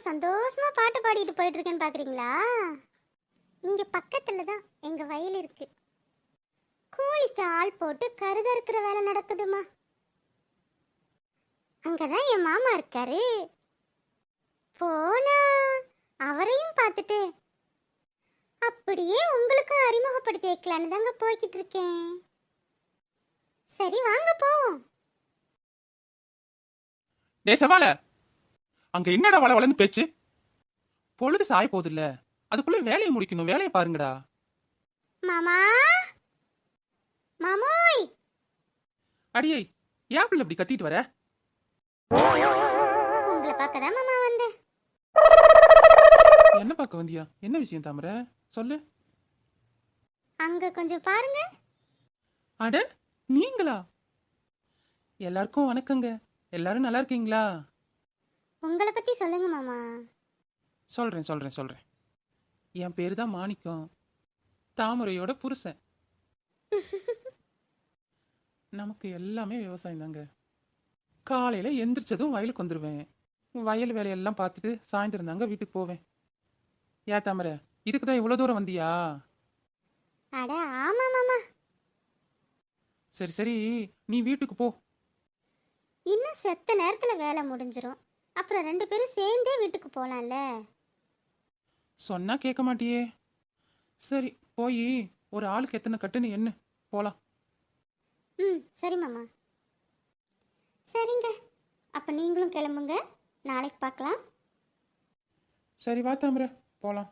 சந்தோஷமா பாட்டு பாடிட்டு போயிட்டு இருக்கேன்னு பாக்குறீங்களா? இங்க பக்கத்துல தான் எங்க வயல் இருக்கு. கூலிக்கு ஆள் போட்டு கருதறுக்கிற வேலை நடக்குதுமா. அங்கதான் என் மாமா இருக்காரு. போனா அவரையும் பார்த்துட்டு அப்படியே உங்களுக்கும் அறிமுகப்படுத்தி வைக்கலான்னு தாங்க போய்கிட்டு இருக்கேன். சரி வாங்க போவோம். டேய் சவால, அங்க என்னடா வளவளன்னு பேச்சு? பொழுது சாய போகுது இல்ல, அதுக்குள்ள வேலையை முடிக்கணும். வேலையை பாருங்கடா. மாமா, மாமோய், அடியே, ஏன் பிள்ளை இப்படி கத்திட்டு வர? உங்களை பார்க்கதான் மாமா வந்தேன். என்ன பார்க்க வந்தியா? என்ன விஷயம் தாமரை? சொல்லு. அங்க கொஞ்சம் பாருங்க. அட, நீங்களா? எல்லாருக்கும் வணக்கங்க. எல்லாரும் நல்லா இருக்கீங்களா? உங்களை பத்தி சொல்லுங்க மாமா. சொல்றேன். என் பேரு தான் மாணிக்கம், தாமரையோட புருஷன். நமக்கு எல்லாமே விவசாயம் தாங்க. காலையில எந்திரிச்சதும் வயலுக்கு வந்துடுவேன். வயல் வேலையெல்லாம் பார்த்துட்டு சாயந்தரம் தாங்க வீட்டுக்கு போவேன். ஏன் தாமரை, இதுக்கு தான் இவ்வளோ தூரம் வந்தியா? அட ஆமா மாமா. சரி, நீ வீட்டுக்கு போ. இன்னும் செத்த நேரத்துல வேலை முடிஞ்சிரும். அப்புறம் 2 பேரும் சேர்ந்தே வீட்டுக்கு போலாம்ல. சொன்னா கேட்க மாட்டியே. சரி, போய் ஒரு ஆளுக்கு எத்தனை கட்டுன்னு எண்ணு, போலாம். சரி மாமா. சரிங்க, அப்ப நீங்களும் கிளம்புங்க. நாளைக்கு பார்க்கலாம். சரி வா தாமரை, போலாம்.